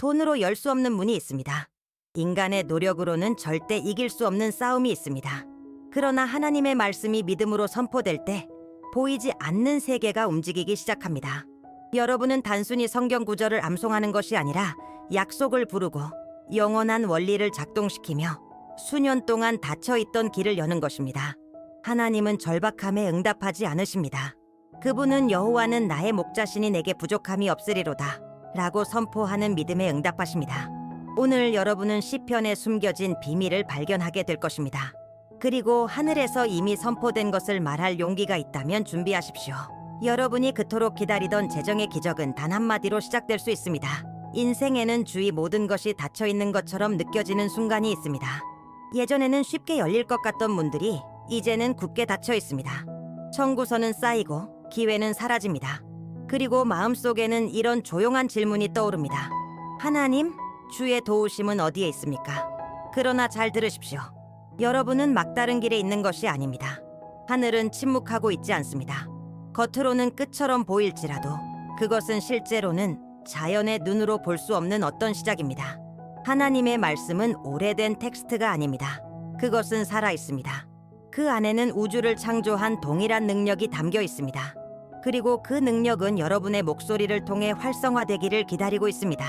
돈으로 열 수 없는 문이 있습니다. 인간의 노력으로는 절대 이길 수 없는 싸움이 있습니다. 그러나 하나님의 말씀이 믿음으로 선포될 때 보이지 않는 세계가 움직이기 시작합니다. 여러분은 단순히 성경 구절을 암송하는 것이 아니라 약속을 부르고 영원한 원리를 작동시키며 수년 동안 닫혀있던 길을 여는 것입니다. 하나님은 절박함에 응답하지 않으십니다. 그분은 여호와는 나의 목자시니 내게 부족함이 없으리로다 라고 선포하는 믿음에 응답하십니다. 오늘 여러분은 시편에 숨겨진 비밀을 발견하게 될 것입니다. 그리고 하늘에서 이미 선포된 것을 말할 용기가 있다면 준비하십시오. 여러분이 그토록 기다리던 재정의 기적은 단 한마디로 시작될 수 있습니다. 인생에는 주위 모든 것이 닫혀있는 것처럼 느껴지는 순간이 있습니다. 예전에는 쉽게 열릴 것 같던 문들이 이제는 굳게 닫혀 있습니다. 청구서는 쌓이고 기회는 사라집니다. 그리고 마음속에는 이런 조용한 질문이 떠오릅니다. 하나님, 주의 도우심은 어디에 있습니까? 그러나 잘 들으십시오. 여러분은 막다른 길에 있는 것이 아닙니다. 하늘은 침묵하고 있지 않습니다. 겉으로는 끝처럼 보일지라도 그것은 실제로는 자연의 눈으로 볼 수 없는 어떤 시작입니다. 하나님의 말씀은 오래된 텍스트가 아닙니다. 그것은 살아 있습니다. 그 안에는 우주를 창조한 동일한 능력이 담겨 있습니다. 그리고 그 능력은 여러분의 목소리를 통해 활성화되기를 기다리고 있습니다.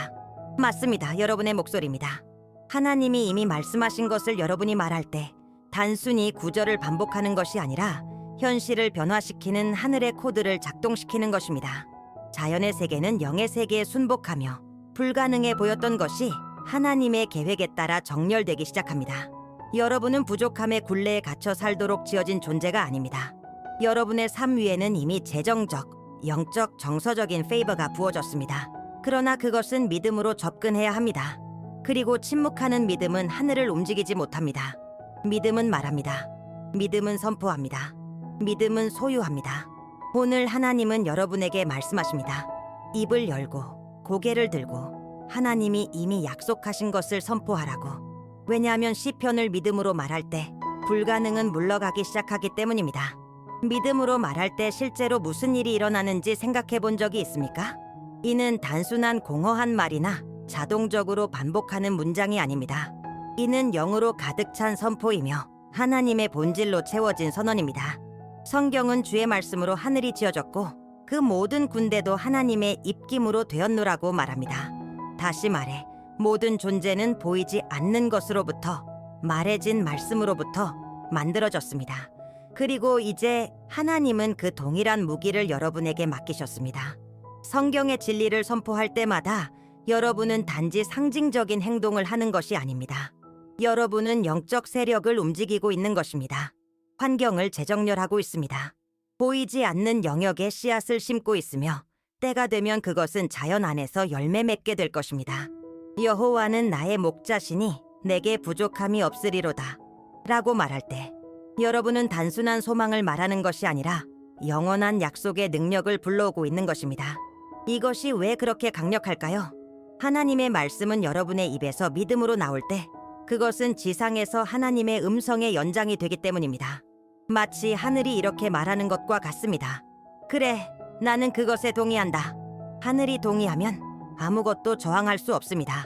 맞습니다. 여러분의 목소리입니다. 하나님이 이미 말씀하신 것을 여러분이 말할 때 단순히 구절을 반복하는 것이 아니라 현실을 변화시키는 하늘의 코드를 작동시키는 것입니다. 자연의 세계는 영의 세계에 순복하며 불가능해 보였던 것이 하나님의 계획에 따라 정렬되기 시작합니다. 여러분은 부족함의 굴레에 갇혀 살도록 지어진 존재가 아닙니다. 여러분의 삶 위에는 이미 재정적, 영적, 정서적인 페이버가 부어졌습니다. 그러나 그것은 믿음으로 접근해야 합니다. 그리고 침묵하는 믿음은 하늘을 움직이지 못합니다. 믿음은 말합니다. 믿음은 선포합니다. 믿음은 소유합니다. 오늘 하나님은 여러분에게 말씀하십니다. 입을 열고 고개를 들고 하나님이 이미 약속하신 것을 선포하라고. 왜냐하면 시편을 믿음으로 말할 때 불가능은 물러가기 시작하기 때문입니다. 믿음으로 말할 때 실제로 무슨 일이 일어나는지 생각해 본 적이 있습니까? 이는 단순한 공허한 말이나 자동적으로 반복하는 문장이 아닙니다. 이는 영으로 가득 찬 선포이며 하나님의 본질로 채워진 선언입니다. 성경은 주의 말씀으로 하늘이 지어졌고 그 모든 군대도 하나님의 입김으로 되었노라고 말합니다. 다시 말해 모든 존재는 보이지 않는 것으로부터 말해진 말씀으로부터 만들어졌습니다. 그리고 이제 하나님은 그 동일한 무기를 여러분에게 맡기셨습니다. 성경의 진리를 선포할 때마다 여러분은 단지 상징적인 행동을 하는 것이 아닙니다. 여러분은 영적 세력을 움직이고 있는 것입니다. 환경을 재정렬하고 있습니다. 보이지 않는 영역에 씨앗을 심고 있으며 때가 되면 그것은 자연 안에서 열매 맺게 될 것입니다. 여호와는 나의 목자시니 내게 부족함이 없으리로다 라고 말할 때 여러분은 단순한 소망을 말하는 것이 아니라 영원한 약속의 능력을 불러오고 있는 것입니다. 이것이 왜 그렇게 강력할까요? 하나님의 말씀은 여러분의 입에서 믿음으로 나올 때 그것은 지상에서 하나님의 음성의 연장이 되기 때문입니다. 마치 하늘이 이렇게 말하는 것과 같습니다. 그래, 나는 그것에 동의한다. 하늘이 동의하면 아무것도 저항할 수 없습니다.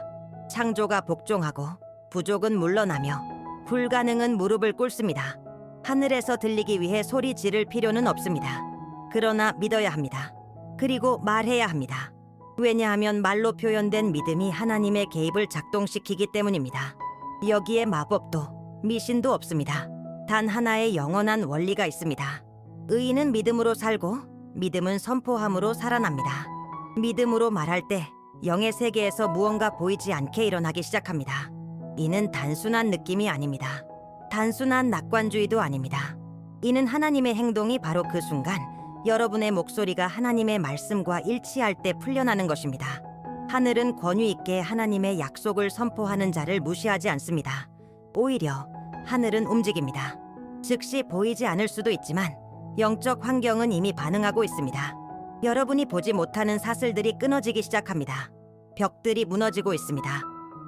창조가 복종하고 부족은 물러나며 불가능은 무릎을 꿇습니다. 하늘에서 들리기 위해 소리 지를 필요는 없습니다. 그러나 믿어야 합니다. 그리고 말해야 합니다. 왜냐하면 말로 표현된 믿음이 하나님의 개입을 작동시키기 때문입니다. 여기에 마법도 미신도 없습니다. 단 하나의 영원한 원리가 있습니다. 의인은 믿음으로 살고 믿음은 선포함으로 살아납니다. 믿음으로 말할 때 영의 세계에서 무언가 보이지 않게 일어나기 시작합니다. 이는 단순한 느낌이 아닙니다. 단순한 낙관주의도 아닙니다. 이는 하나님의 행동이 바로 그 순간 여러분의 목소리가 하나님의 말씀과 일치할 때 풀려나는 것입니다. 하늘은 권위 있게 하나님의 약속을 선포하는 자를 무시하지 않습니다. 오히려 하늘은 움직입니다. 즉시 보이지 않을 수도 있지만 영적 환경은 이미 반응하고 있습니다. 여러분이 보지 못하는 사슬들이 끊어지기 시작합니다. 벽들이 무너지고 있습니다.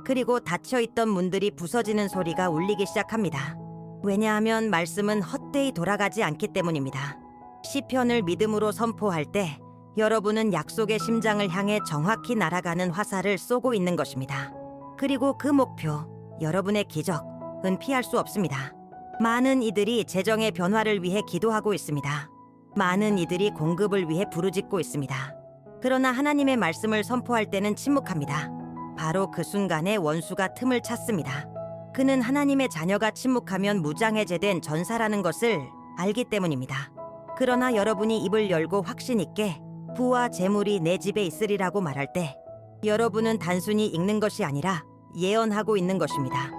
그리고 닫혀있던 문들이 부서지는 소리가 울리기 시작합니다. 왜냐하면 말씀은 헛되이 돌아가지 않기 때문입니다. 시편을 믿음으로 선포할 때 여러분은 약속의 심장을 향해 정확히 날아가는 화살을 쏘고 있는 것입니다. 그리고 그 목표, 여러분의 기적은 피할 수 없습니다. 많은 이들이 재정의 변화를 위해 기도하고 있습니다. 많은 이들이 공급을 위해 부르짖고 있습니다. 그러나 하나님의 말씀을 선포할 때는 침묵합니다. 바로 그 순간에 원수가 틈을 찾습니다. 그는 하나님의 자녀가 침묵하면 무장해제된 전사라는 것을 알기 때문입니다. 그러나 여러분이 입을 열고 확신 있게 부와 재물이 내 집에 있으리라고 말할 때 여러분은 단순히 읽는 것이 아니라 예언하고 있는 것입니다.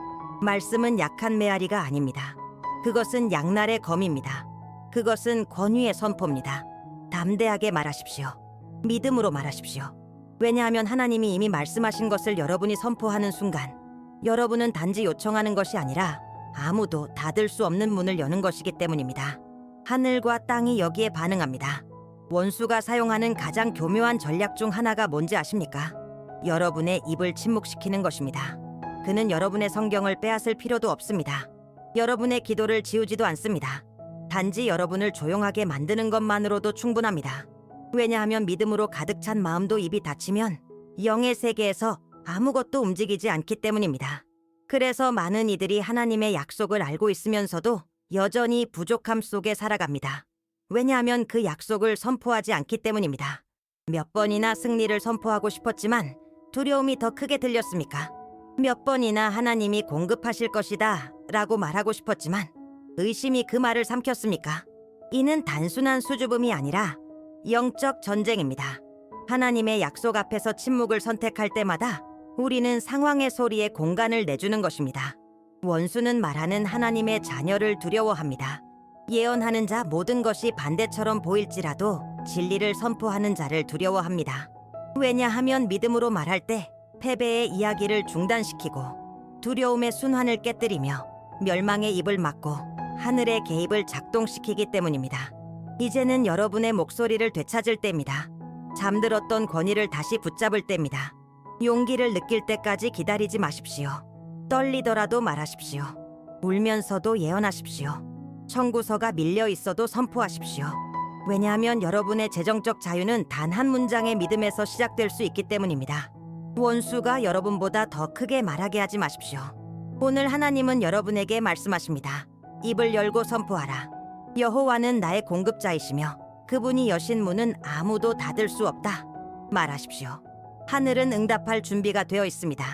말씀은 약한 메아리가 아닙니다. 그것은 양날의 검입니다. 그것은 권위의 선포입니다. 담대하게 말하십시오. 믿음으로 말하십시오. 왜냐하면 하나님이 이미 말씀하신 것을 여러분이 선포하는 순간 여러분은 단지 요청하는 것이 아니라 아무도 닫을 수 없는 문을 여는 것이기 때문입니다. 하늘과 땅이 여기에 반응합니다. 원수가 사용하는 가장 교묘한 전략 중 하나가 뭔지 아십니까? 여러분의 입을 침묵시키는 것입니다. 그는 여러분의 성경을 빼앗을 필요도 없습니다. 여러분의 기도를 지우지도 않습니다. 단지 여러분을 조용하게 만드는 것만으로도 충분합니다. 왜냐하면 믿음으로 가득 찬 마음도 입이 닫히면 영의 세계에서 아무것도 움직이지 않기 때문입니다. 그래서 많은 이들이 하나님의 약속을 알고 있으면서도 여전히 부족함 속에 살아갑니다. 왜냐하면 그 약속을 선포하지 않기 때문입니다. 몇 번이나 승리를 선포하고 싶었지만 두려움이 더 크게 들렸습니까? 몇 번이나 하나님이 공급하실 것이다 라고 말하고 싶었지만 의심이 그 말을 삼켰습니까? 이는 단순한 수줍음이 아니라 영적 전쟁입니다. 하나님의 약속 앞에서 침묵을 선택할 때마다 우리는 상황의 소리에 공간을 내주는 것입니다. 원수는 말하는 하나님의 자녀를 두려워합니다. 예언하는 자 모든 것이 반대처럼 보일지라도 진리를 선포하는 자를 두려워합니다. 왜냐하면 믿음으로 말할 때 패배의 이야기를 중단시키고 두려움의 순환을 깨뜨리며 멸망의 입을 막고 하늘의 개입을 작동시키기 때문입니다. 이제는 여러분의 목소리를 되찾을 때입니다. 잠들었던 권위를 다시 붙잡을 때입니다. 용기를 느낄 때까지 기다리지 마십시오. 떨리더라도 말하십시오. 울면서도 예언하십시오. 청구서가 밀려 있어도 선포하십시오. 왜냐하면 여러분의 재정적 자유는 단 한 문장의 믿음에서 시작될 수 있기 때문입니다. 원수가 여러분보다 더 크게 말하게 하지 마십시오. 오늘 하나님은 여러분에게 말씀하십니다. 입을 열고 선포하라. 여호와는 나의 공급자이시며 그분이 여신 문은 아무도 닫을 수 없다. 말하십시오. 하늘은 응답할 준비가 되어 있습니다.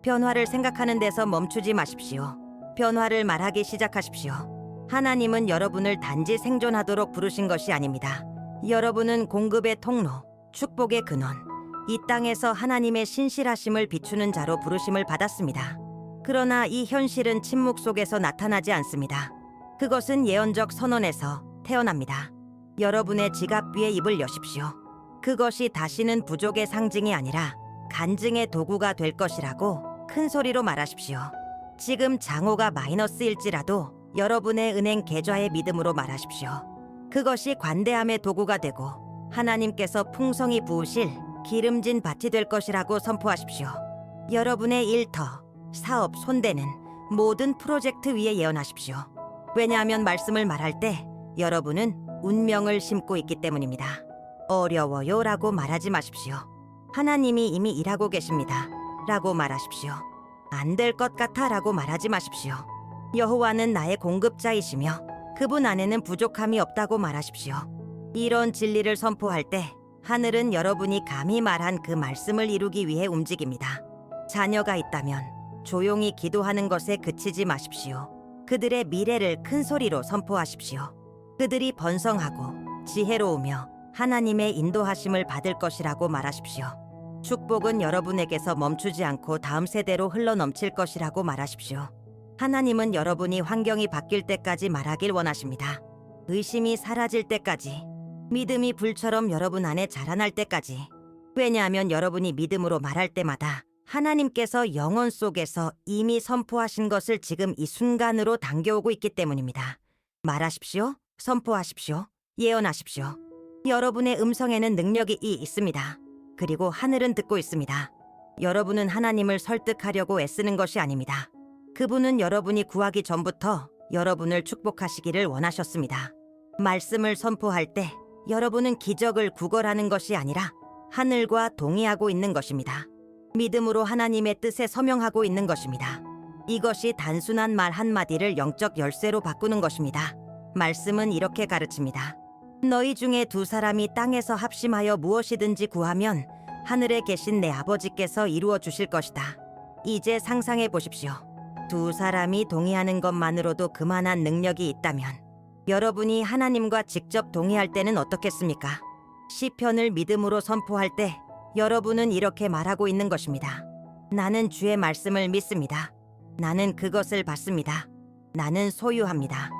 변화를 생각하는 데서 멈추지 마십시오. 변화를 말하기 시작하십시오. 하나님은 여러분을 단지 생존하도록 부르신 것이 아닙니다. 여러분은 공급의 통로, 축복의 근원, 이 땅에서 하나님의 신실하심을 비추는 자로 부르심을 받았습니다. 그러나 이 현실은 침묵 속에서 나타나지 않습니다. 그것은 예언적 선언에서 태어납니다. 여러분의 지갑 위에 입을 여십시오. 그것이 다시는 부족의 상징이 아니라 간증의 도구가 될 것이라고 큰 소리로 말하십시오. 지금 장호가 마이너스일지라도 여러분의 은행 계좌의 믿음으로 말하십시오. 그것이 관대함의 도구가 되고 하나님께서 풍성히 부으실 기름진 밭이 될 것이라고 선포하십시오. 여러분의 일터, 사업, 손대는 모든 프로젝트 위에 예언하십시오. 왜냐하면 말씀을 말할 때 여러분은 운명을 심고 있기 때문입니다. 어려워요 라고 말하지 마십시오. 하나님이 이미 일하고 계십니다 라고 말하십시오. 안 될 것 같아 라고 말하지 마십시오. 여호와는 나의 공급자이시며 그분 안에는 부족함이 없다고 말하십시오. 이런 진리를 선포할 때 하늘은 여러분이 감히 말한 그 말씀을 이루기 위해 움직입니다. 자녀가 있다면 조용히 기도하는 것에 그치지 마십시오. 그들의 미래를 큰 소리로 선포하십시오. 그들이 번성하고 지혜로우며 하나님의 인도하심을 받을 것이라고 말하십시오. 축복은 여러분에게서 멈추지 않고 다음 세대로 흘러넘칠 것이라고 말하십시오. 하나님은 여러분이 환경이 바뀔 때까지 말하길 원하십니다. 의심이 사라질 때까지, 믿음이 불처럼 여러분 안에 자라날 때까지. 왜냐하면 여러분이 믿음으로 말할 때마다 하나님께서 영혼 속에서 이미 선포하신 것을 지금 이 순간으로 당겨오고 있기 때문입니다. 말하십시오. 선포하십시오. 예언하십시오. 여러분의 음성에는 능력이 있습니다. 그리고 하늘은 듣고 있습니다. 여러분은 하나님을 설득하려고 애쓰는 것이 아닙니다. 그분은 여러분이 구하기 전부터 여러분을 축복하시기를 원하셨습니다. 말씀을 선포할 때 여러분은 기적을 구걸하는 것이 아니라 하늘과 동의하고 있는 것입니다. 믿음으로 하나님의 뜻에 서명하고 있는 것입니다. 이것이 단순한 말 한마디를 영적 열쇠로 바꾸는 것입니다. 말씀은 이렇게 가르칩니다. 너희 중에 두 사람이 땅에서 합심하여 무엇이든지 구하면 하늘에 계신 내 아버지께서 이루어 주실 것이다. 이제 상상해 보십시오. 두 사람이 동의하는 것만으로도 그만한 능력이 있다면 여러분이 하나님과 직접 동의할 때는 어떻겠습니까? 시편을 믿음으로 선포할 때 여러분은 이렇게 말하고 있는 것입니다. 나는 주의 말씀을 믿습니다. 나는 그것을 받습니다. 나는 소유합니다.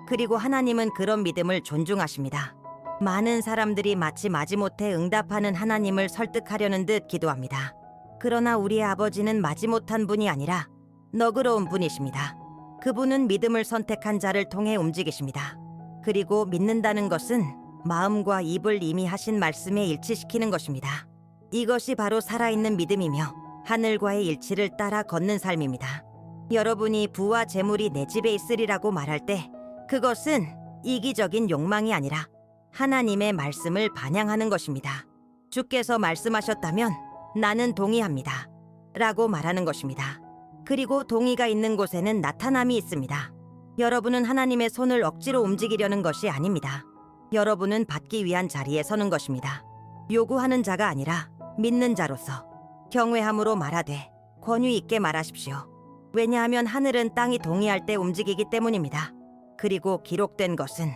그리고 하나님은 그런 믿음을 존중하십니다. 많은 사람들이 마치 마지못해 응답하는 하나님을 설득하려는 듯 기도합니다. 그러나 우리의 아버지는 마지못한 분이 아니라 너그러운 분이십니다. 그분은 믿음을 선택한 자를 통해 움직이십니다. 그리고 믿는다는 것은 마음과 입을 이미 하신 말씀에 일치시키는 것입니다. 이것이 바로 살아있는 믿음이며 하늘과의 일치를 따라 걷는 삶입니다. 여러분이 부와 재물이 내 집에 있으리라고 말할 때 그것은 이기적인 욕망이 아니라 하나님의 말씀을 반영하는 것입니다. 주께서 말씀하셨다면 나는 동의합니다. 라고 말하는 것입니다. 그리고 동의가 있는 곳에는 나타남이 있습니다. 여러분은 하나님의 손을 억지로 움직이려는 것이 아닙니다. 여러분은 받기 위한 자리에 서는 것입니다. 요구하는 자가 아니라 믿는 자로서 경외함으로 말하되 권위 있게 말하십시오. 왜냐하면 하늘은 땅이 동의할 때 움직이기 때문입니다. 그리고 기록된 것은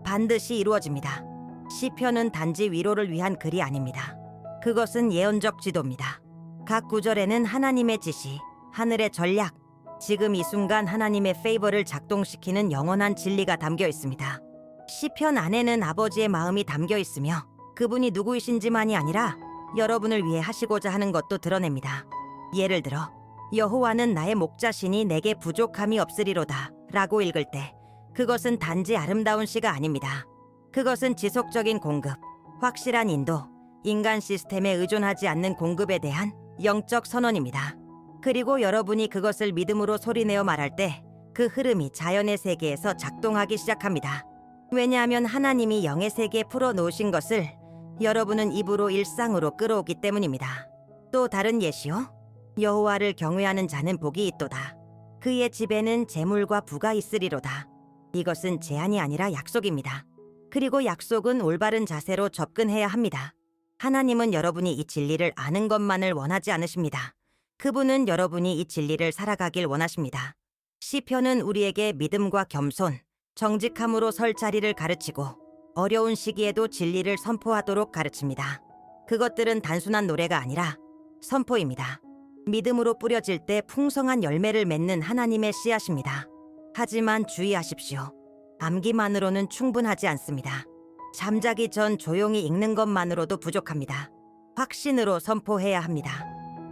반드시 이루어집니다. 시편은 단지 위로를 위한 글이 아닙니다. 그것은 예언적 지도입니다. 각 구절에는 하나님의 지시, 하늘의 전략, 지금 이 순간 하나님의 페이버를 작동시키는 영원한 진리가 담겨 있습니다. 시편 안에는 아버지의 마음이 담겨 있으며 그분이 누구이신지만이 아니라 여러분을 위해 하시고자 하는 것도 드러냅니다. 예를 들어 여호와는 나의 목자시니 내게 부족함이 없으리로다 라고 읽을 때 그것은 단지 아름다운 시가 아닙니다. 그것은 지속적인 공급, 확실한 인도, 인간 시스템에 의존하지 않는 공급에 대한 영적 선언입니다. 그리고 여러분이 그것을 믿음으로 소리내어 말할 때 그 흐름이 자연의 세계에서 작동하기 시작합니다. 왜냐하면 하나님이 영의 세계에 풀어놓으신 것을 여러분은 입으로 일상으로 끌어오기 때문입니다. 또 다른 예시요. 여호와를 경외하는 자는 복이 있도다. 그의 집에는 재물과 부가 있으리로다. 이것은 제안이 아니라 약속입니다. 그리고 약속은 올바른 자세로 접근해야 합니다. 하나님은 여러분이 이 진리를 아는 것만을 원하지 않으십니다. 그분은 여러분이 이 진리를 살아가길 원하십니다. 시편은 우리에게 믿음과 겸손, 정직함으로 설 자리를 가르치고 어려운 시기에도 진리를 선포하도록 가르칩니다. 그것들은 단순한 노래가 아니라 선포입니다. 믿음으로 뿌려질 때 풍성한 열매를 맺는 하나님의 씨앗입니다. 하지만 주의하십시오. 암기만으로는 충분하지 않습니다. 잠자기 전 조용히 읽는 것만으로도 부족합니다. 확신으로 선포해야 합니다.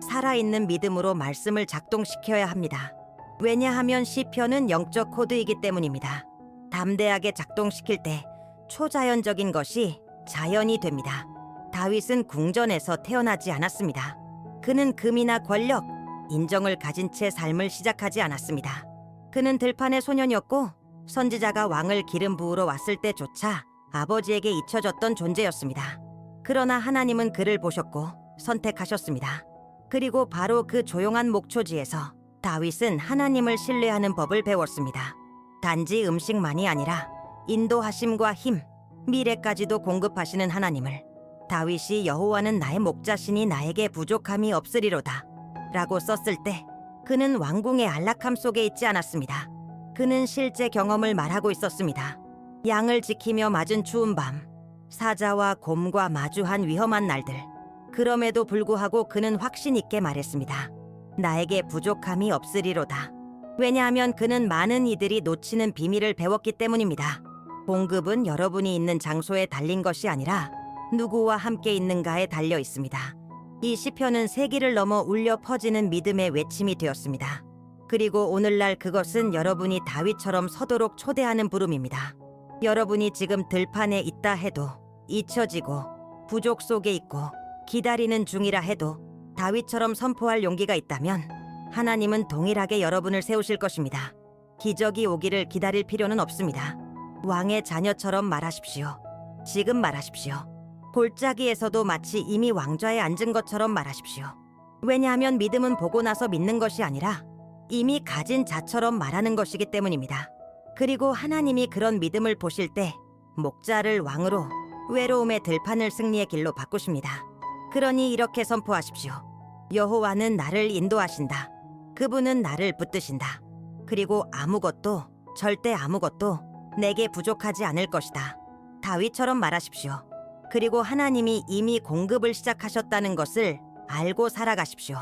살아있는 믿음으로 말씀을 작동시켜야 합니다. 왜냐하면 시편은 영적 코드이기 때문입니다. 담대하게 작동시킬 때 초자연적인 것이 자연이 됩니다. 다윗은 궁전에서 태어나지 않았습니다. 그는 금이나 권력, 인정을 가진 채 삶을 시작하지 않았습니다. 그는 들판의 소년이었고 선지자가 왕을 기름 부으러 왔을 때조차 아버지에게 잊혀졌던 존재였습니다. 그러나 하나님은 그를 보셨고 선택하셨습니다. 그리고 바로 그 조용한 목초지에서 다윗은 하나님을 신뢰하는 법을 배웠습니다. 단지 음식만이 아니라 인도하심과 힘, 미래까지도 공급하시는 하나님을. 다윗이 여호와는 나의 목자시니 나에게 부족함이 없으리로다 라고 썼을 때 그는 왕궁의 안락함 속에 있지 않았습니다. 그는 실제 경험을 말하고 있었습니다. 양을 지키며 맞은 추운 밤, 사자와 곰과 마주한 위험한 날들. 그럼에도 불구하고 그는 확신 있게 말했습니다. 나에게 부족함이 없으리로다. 왜냐하면 그는 많은 이들이 놓치는 비밀을 배웠기 때문입니다. 공급은 여러분이 있는 장소에 달린 것이 아니라 누구와 함께 있는가에 달려 있습니다. 이 시편은 세기를 넘어 울려 퍼지는 믿음의 외침이 되었습니다. 그리고 오늘날 그것은 여러분이 다윗처럼 서도록 초대하는 부름입니다. 여러분이 지금 들판에 있다 해도, 잊혀지고 부족 속에 있고 기다리는 중이라 해도 다윗처럼 선포할 용기가 있다면 하나님은 동일하게 여러분을 세우실 것입니다. 기적이 오기를 기다릴 필요는 없습니다. 왕의 자녀처럼 말하십시오. 지금 말하십시오. 골짜기에서도 마치 이미 왕좌에 앉은 것처럼 말하십시오. 왜냐하면 믿음은 보고 나서 믿는 것이 아니라 이미 가진 자처럼 말하는 것이기 때문입니다. 그리고 하나님이 그런 믿음을 보실 때 목자를 왕으로, 외로움의 들판을 승리의 길로 바꾸십니다. 그러니 이렇게 선포하십시오. 여호와는 나를 인도하신다. 그분은 나를 붙드신다. 그리고 아무것도, 절대 아무것도 내게 부족하지 않을 것이다. 다윗처럼 말하십시오. 그리고 하나님이 이미 공급을 시작하셨다는 것을 알고 살아가십시오.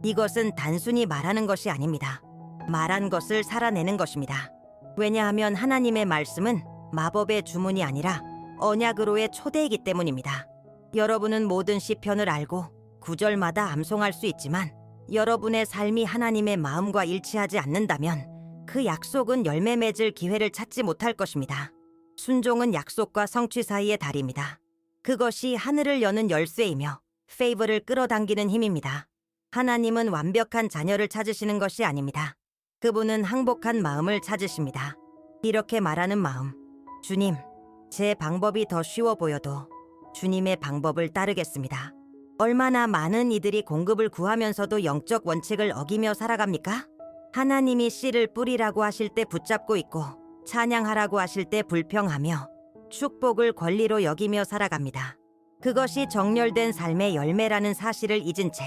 이것은 단순히 말하는 것이 아닙니다. 말한 것을 살아내는 것입니다. 왜냐하면 하나님의 말씀은 마법의 주문이 아니라 언약으로의 초대이기 때문입니다. 여러분은 모든 시편을 알고 구절마다 암송할 수 있지만 여러분의 삶이 하나님의 마음과 일치하지 않는다면 그 약속은 열매 맺을 기회를 찾지 못할 것입니다. 순종은 약속과 성취 사이의 다리입니다. 그것이 하늘을 여는 열쇠이며 페이버를 끌어당기는 힘입니다. 하나님은 완벽한 자녀를 찾으시는 것이 아닙니다. 그분은 항복한 마음을 찾으십니다. 이렇게 말하는 마음. 주님, 제 방법이 더 쉬워 보여도 주님의 방법을 따르겠습니다. 얼마나 많은 이들이 공급을 구하면서도 영적 원칙을 어기며 살아갑니까? 하나님이 씨를 뿌리라고 하실 때 붙잡고 있고 찬양하라고 하실 때 불평하며 축복을 권리로 여기며 살아갑니다. 그것이 정렬된 삶의 열매라는 사실을 잊은 채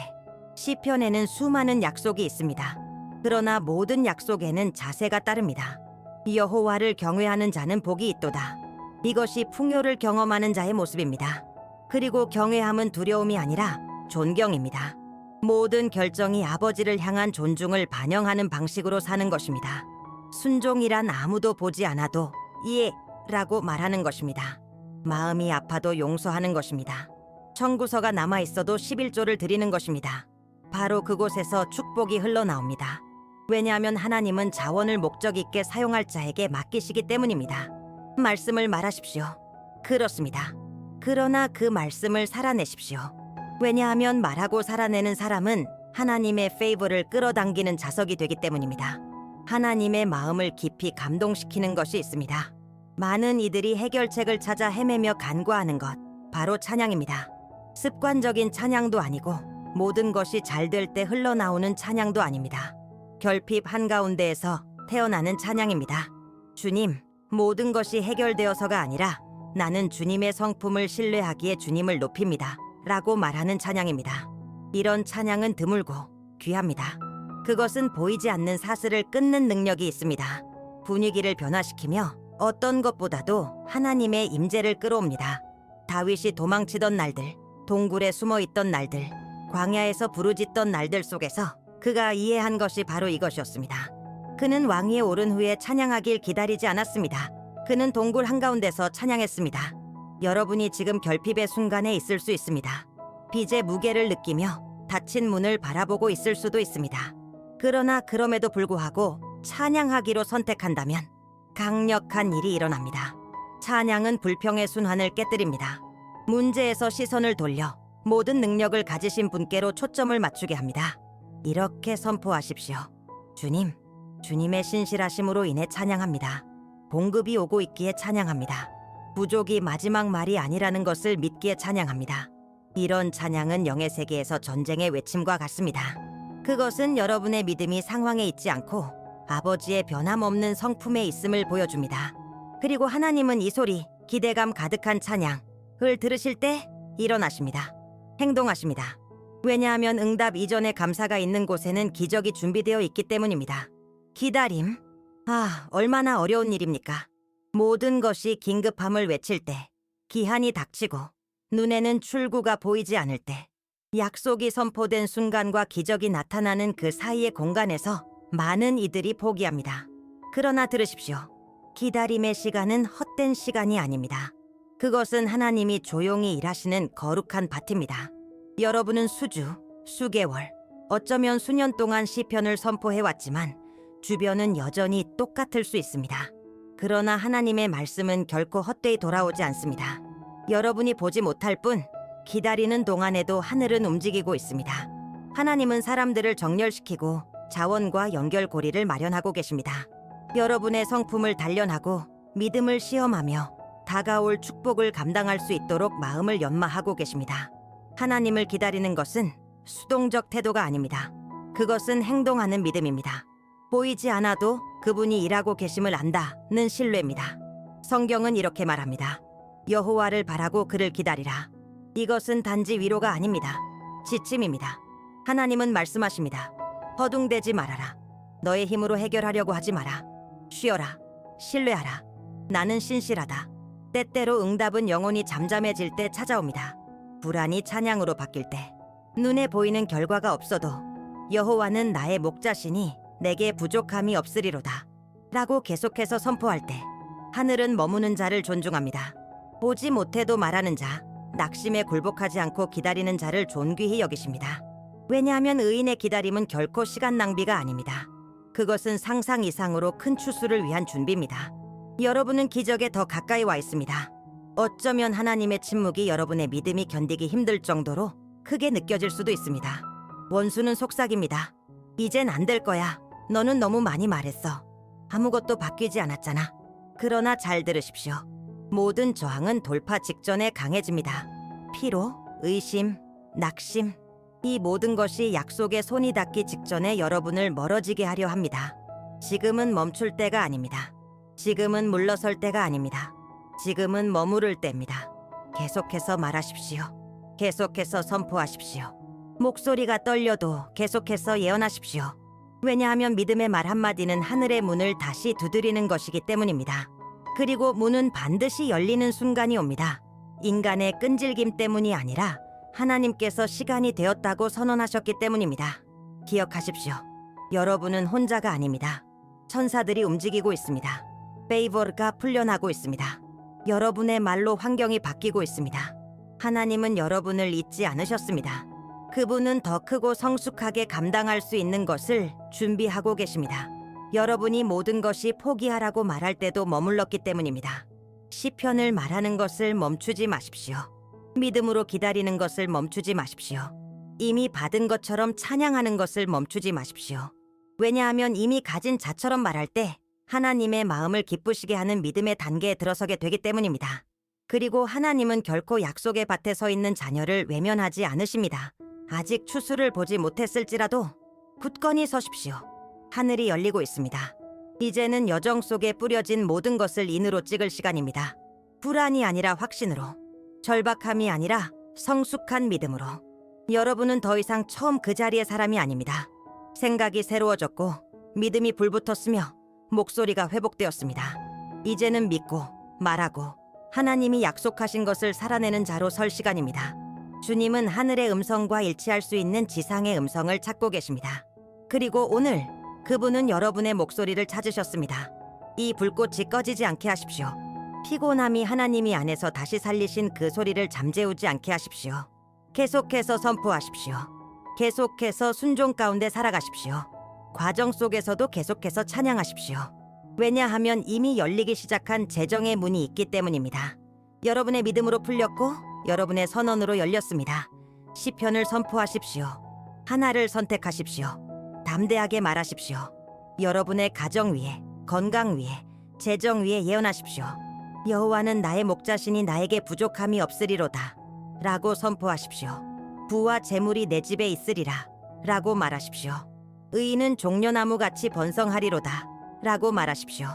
시편에는 수많은 약속이 있습니다. 그러나 모든 약속에는 자세가 따릅니다. 여호와를 경외하는 자는 복이 있도다. 이것이 풍요를 경험하는 자의 모습입니다. 그리고 경외함은 두려움이 아니라 존경입니다. 모든 결정이 아버지를 향한 존중을 반영하는 방식으로 사는 것입니다. 순종이란 아무도 보지 않아도 이해라고 말하는 것입니다. 마음이 아파도 용서하는 것입니다. 청구서가 남아있어도 11조를 드리는 것입니다. 바로 그곳에서 축복이 흘러나옵니다. 왜냐하면 하나님은 자원을 목적 있게 사용할 자에게 맡기시기 때문입니다. 말씀을 말하십시오. 그렇습니다. 그러나 그 말씀을 살아내십시오. 왜냐하면 말하고 살아내는 사람은 하나님의 페이버를 끌어당기는 자석이 되기 때문입니다. 하나님의 마음을 깊이 감동시키는 것이 있습니다. 많은 이들이 해결책을 찾아 헤매며 간구하는 것, 바로 찬양입니다. 습관적인 찬양도 아니고 모든 것이 잘 될 때 흘러나오는 찬양도 아닙니다. 결핍 한가운데에서 태어나는 찬양입니다. 주님, 모든 것이 해결되어서가 아니라 나는 주님의 성품을 신뢰하기에 주님을 높입니다. 라고 말하는 찬양입니다. 이런 찬양은 드물고 귀합니다. 그것은 보이지 않는 사슬을 끊는 능력이 있습니다. 분위기를 변화시키며 어떤 것보다도 하나님의 임재를 끌어옵니다. 다윗이 도망치던 날들, 동굴에 숨어있던 날들, 광야에서 부르짖던 날들 속에서 그가 이해한 것이 바로 이것이었습니다. 그는 왕위에 오른 후에 찬양하길 기다리지 않았습니다. 그는 동굴 한가운데서 찬양했습니다. 여러분이 지금 결핍의 순간에 있을 수 있습니다. 빚의 무게를 느끼며 닫힌 문을 바라보고 있을 수도 있습니다. 그러나 그럼에도 불구하고 찬양하기로 선택한다면 강력한 일이 일어납니다. 찬양은 불평의 순환을 깨뜨립니다. 문제에서 시선을 돌려 모든 능력을 가지신 분께로 초점을 맞추게 합니다. 이렇게 선포하십시오. 주님, 주님의 신실하심으로 인해 찬양합니다. 공급이 오고 있기에 찬양합니다. 부족이 마지막 말이 아니라는 것을 믿기에 찬양합니다. 이런 찬양은 영의 세계에서 전쟁의 외침과 같습니다. 그것은 여러분의 믿음이 상황에 있지 않고 아버지의 변함없는 성품에 있음을 보여줍니다. 그리고 하나님은 이 소리, 기대감 가득한 찬양을 들으실 때 일어나십니다. 행동하십니다. 왜냐하면 응답 이전에 감사가 있는 곳에는 기적이 준비되어 있기 때문입니다. 기다림? 얼마나 어려운 일입니까? 모든 것이 긴급함을 외칠 때, 기한이 닥치고 눈에는 출구가 보이지 않을 때, 약속이 선포된 순간과 기적이 나타나는 그 사이의 공간에서 많은 이들이 포기합니다. 그러나 들으십시오. 기다림의 시간은 헛된 시간이 아닙니다. 그것은 하나님이 조용히 일하시는 거룩한 밭입니다. 여러분은 수주, 수개월, 어쩌면 수년 동안 시편을 선포해왔지만 주변은 여전히 똑같을 수 있습니다. 그러나 하나님의 말씀은 결코 헛되이 돌아오지 않습니다. 여러분이 보지 못할 뿐 기다리는 동안에도 하늘은 움직이고 있습니다. 하나님은 사람들을 정렬시키고 자원과 연결고리를 마련하고 계십니다. 여러분의 성품을 단련하고 믿음을 시험하며 다가올 축복을 감당할 수 있도록 마음을 연마하고 계십니다. 하나님을 기다리는 것은 수동적 태도가 아닙니다. 그것은 행동하는 믿음입니다. 보이지 않아도 그분이 일하고 계심을 안다는 신뢰입니다. 성경은 이렇게 말합니다. 여호와를 바라고 그를 기다리라. 이것은 단지 위로가 아닙니다. 지침입니다. 하나님은 말씀하십니다. 허둥대지 말아라. 너의 힘으로 해결하려고 하지 마라. 쉬어라. 신뢰하라. 나는 신실하다. 때때로 응답은 영혼이 잠잠해질 때 찾아옵니다. 불안이 찬양으로 바뀔 때, 눈에 보이는 결과가 없어도 여호와는 나의 목자시니 내게 부족함이 없으리로다 라고 계속해서 선포할 때, 하늘은 머무는 자를 존중합니다. 보지 못해도 말하는 자, 낙심에 굴복하지 않고 기다리는 자를 존귀히 여기십니다. 왜냐하면 의인의 기다림은 결코 시간 낭비가 아닙니다. 그것은 상상 이상으로 큰 추수를 위한 준비입니다. 여러분은 기적에 더 가까이 와 있습니다. 어쩌면 하나님의 침묵이 여러분의 믿음이 견디기 힘들 정도로 크게 느껴질 수도 있습니다. 원수는 속삭입니다. 이젠 안 될 거야. 너는 너무 많이 말했어. 아무것도 바뀌지 않았잖아. 그러나 잘 들으십시오. 모든 저항은 돌파 직전에 강해집니다. 피로, 의심, 낙심, 이 모든 것이 약속에 손이 닿기 직전에 여러분을 멀어지게 하려 합니다. 지금은 멈출 때가 아닙니다. 지금은 물러설 때가 아닙니다. 지금은 머무를 때입니다. 계속해서 말하십시오. 계속해서 선포하십시오. 목소리가 떨려도 계속해서 예언하십시오. 왜냐하면 믿음의 말 한마디는 하늘의 문을 다시 두드리는 것이기 때문입니다. 그리고 문은 반드시 열리는 순간이 옵니다. 인간의 끈질김 때문이 아니라 하나님께서 시간이 되었다고 선언하셨기 때문입니다. 기억하십시오. 여러분은 혼자가 아닙니다. 천사들이 움직이고 있습니다. 페이버가 풀려나고 있습니다. 여러분의 말로 환경이 바뀌고 있습니다. 하나님은 여러분을 잊지 않으셨습니다. 그분은 더 크고 성숙하게 감당할 수 있는 것을 준비하고 계십니다. 여러분이 모든 것이 포기하라고 말할 때도 머물렀기 때문입니다. 시편을 말하는 것을 멈추지 마십시오. 믿음으로 기다리는 것을 멈추지 마십시오. 이미 받은 것처럼 찬양하는 것을 멈추지 마십시오. 왜냐하면 이미 가진 자처럼 말할 때 하나님의 마음을 기쁘시게 하는 믿음의 단계에 들어서게 되기 때문입니다. 그리고 하나님은 결코 약속의 밭에 서 있는 자녀를 외면하지 않으십니다. 아직 추수를 보지 못했을지라도 굳건히 서십시오. 하늘이 열리고 있습니다. 이제는 여정 속에 뿌려진 모든 것을 인으로 찍을 시간입니다. 불안이 아니라 확신으로, 절박함이 아니라 성숙한 믿음으로. 여러분은 더 이상 처음 그 자리의 사람이 아닙니다. 생각이 새로워졌고 믿음이 불붙었으며 목소리가 회복되었습니다. 이제는 믿고 말하고 하나님이 약속하신 것을 살아내는 자로 설 시간입니다. 주님은 하늘의 음성과 일치할 수 있는 지상의 음성을 찾고 계십니다. 그리고 오늘 그분은 여러분의 목소리를 찾으셨습니다. 이 불꽃이 꺼지지 않게 하십시오. 피곤함이 하나님이 안에서 다시 살리신 그 소리를 잠재우지 않게 하십시오. 계속해서 선포하십시오. 계속해서 순종 가운데 살아가십시오. 과정 속에서도 계속해서 찬양하십시오. 왜냐하면 이미 열리기 시작한 재정의 문이 있기 때문입니다. 여러분의 믿음으로 풀렸고 여러분의 선언으로 열렸습니다. 시편을 선포하십시오. 하나를 선택하십시오. 담대하게 말하십시오. 여러분의 가정 위에, 건강 위에, 재정 위에 예언하십시오. 여호와는 나의 목자시니 나에게 부족함이 없으리로다 라고 선포하십시오. 부와 재물이 내 집에 있으리라 라고 말하십시오. 의인은 종려나무같이 번성하리로다 라고 말하십시오.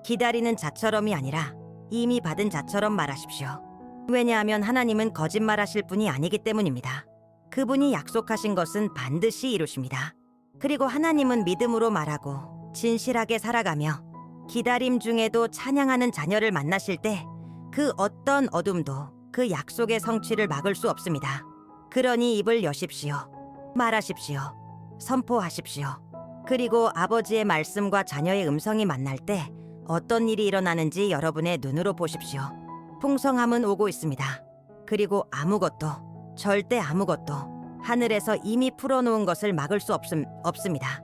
기다리는 자처럼이 아니라 이미 받은 자처럼 말하십시오. 왜냐하면 하나님은 거짓말하실 분이 아니기 때문입니다. 그분이 약속하신 것은 반드시 이루십니다. 그리고 하나님은 믿음으로 말하고 진실하게 살아가며 기다림 중에도 찬양하는 자녀를 만나실 때 그 어떤 어둠도 그 약속의 성취를 막을 수 없습니다. 그러니 입을 여십시오. 말하십시오. 선포하십시오. 그리고 아버지의 말씀과 자녀의 음성이 만날 때 어떤 일이 일어나는지 여러분의 눈으로 보십시오. 풍성함은 오고 있습니다. 그리고 아무것도, 절대 아무것도 하늘에서 이미 풀어놓은 것을 막을 수 없습니다.